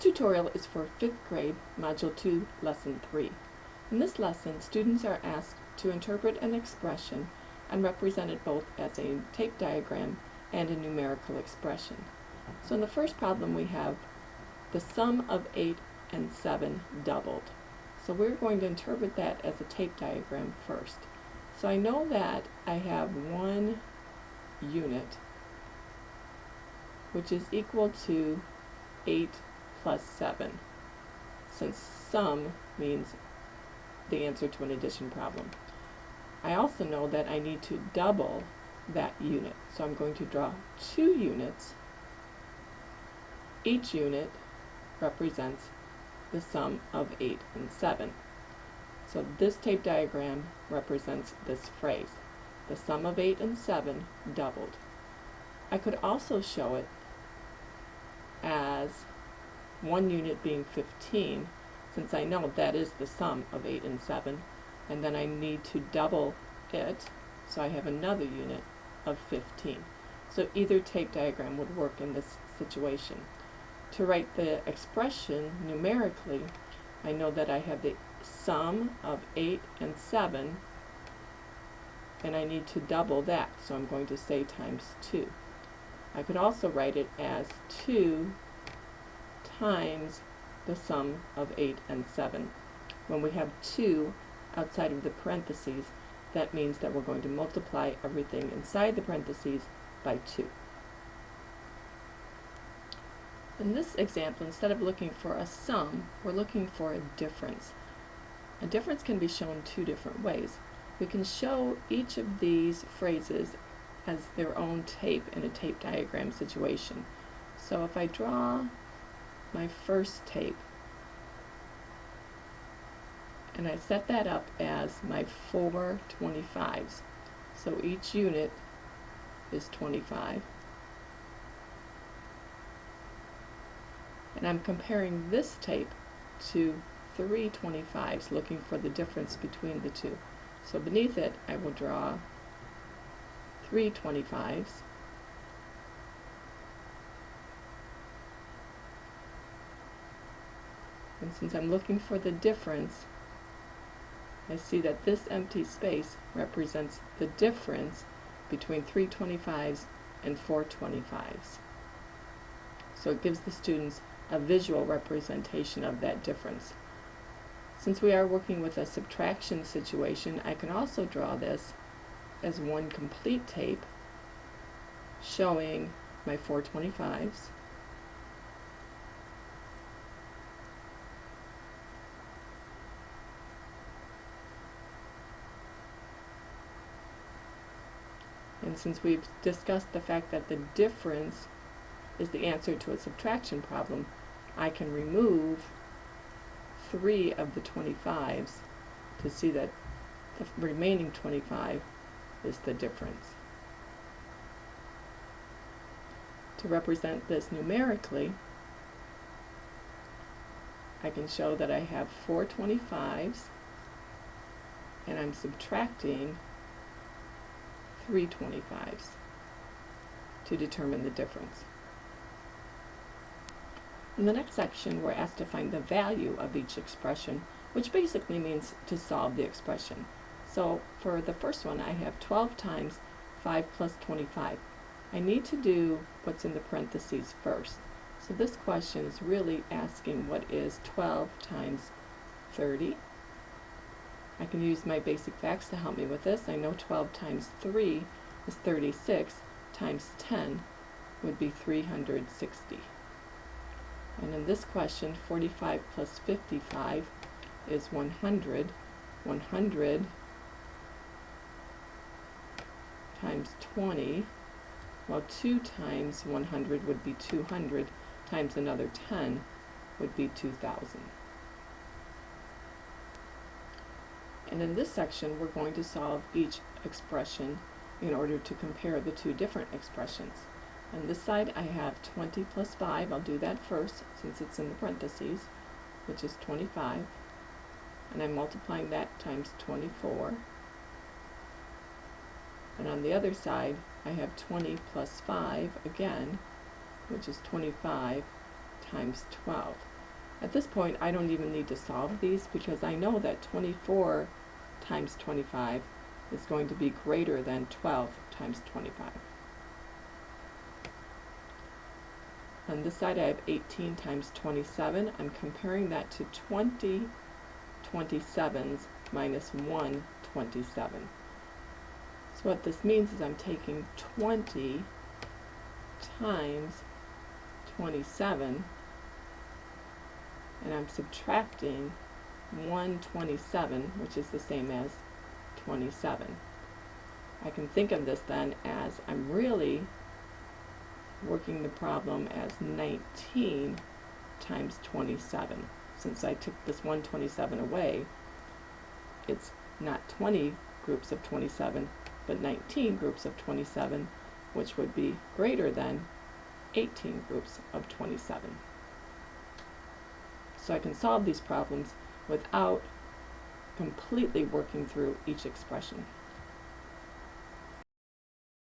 tutorial is for 5th grade, Module 2, Lesson 3. In this lesson, students are asked to interpret an expression and represent it both as a tape diagram and a numerical expression. So in the first problem we have the sum of 8 and 7 doubled. So we're going to interpret that as a tape diagram first. So I know that I have one unit, which is equal to 8 plus 7, since sum means the answer to an addition problem. I also know that I need to double that unit, so I'm going to draw 2 units. Each unit represents the sum of 8 and 7. So this tape diagram represents this phrase, the sum of 8 and 7 doubled. I could also show it as one unit being 15, since I know that is the sum of 8 and 7, and then I need to double it, so I have another unit of 15. So either tape diagram would work in this situation. To write the expression numerically, I know that I have the sum of 8 and 7, and I need to double that, so I'm going to say times 2. I could also write it as 2 times the sum of 8 and 7. When we have 2 outside of the parentheses, that means that we're going to multiply everything inside the parentheses by 2. In this example, instead of looking for a sum, we're looking for a difference. A difference can be shown 2 different ways. We can show each of these phrases as their own tape in a tape diagram situation. So if I draw my first tape, and I set that up as my 4 25s. So each unit is 25. And I'm comparing this tape to 3 25s, looking for the difference between the two. So beneath it, I will draw 3 25s. And since I'm looking for the difference, I see that this empty space represents the difference between 3 25s and 4 25s. So it gives the students a visual representation of that difference. Since we are working with a subtraction situation, I can also draw this as one complete tape showing my 4 25s, and since we've discussed the fact that the difference is the answer to a subtraction problem, I can remove 3 of the 25s to see that the remaining 25 is the difference. To represent this numerically, I can show that I have 4 25s and I'm subtracting 3 25s to determine the difference. In the next section, we're asked to find the value of each expression, which basically means to solve the expression. So for the first one, I have 12 times 5 plus 25. I need to do what's in the parentheses first. So this question is really asking what is 12 times 30. I can use my basic facts to help me with this. I know 12 times 3 is 36, times 10 would be 360. And in this question, 45 plus 55 is 100. 100 times 20, well, 2 times 100 would be 200, times another 10 would be 2,000. And in this section, we're going to solve each expression in order to compare the 2 different expressions. On this side, I have 20 plus 5. I'll do that first since it's in the parentheses, which is 25. And I'm multiplying that times 24. And on the other side, I have 20 plus 5 again, which is 25 times 12. At this point, I don't even need to solve these because I know that 24 times 25 is going to be greater than 12 times 25. On this side I have 18 times 27. I'm comparing that to 20 27s minus 1 27. So what this means is I'm taking 20 times 27 and I'm subtracting 127, which is the same as 27. I can think of this then as I'm really working the problem as 19 times 27. Since I took this 127 away, it's not 20 groups of 27, but 19 groups of 27, which would be greater than 18 groups of 27. So I can solve these problems without completely working through each expression.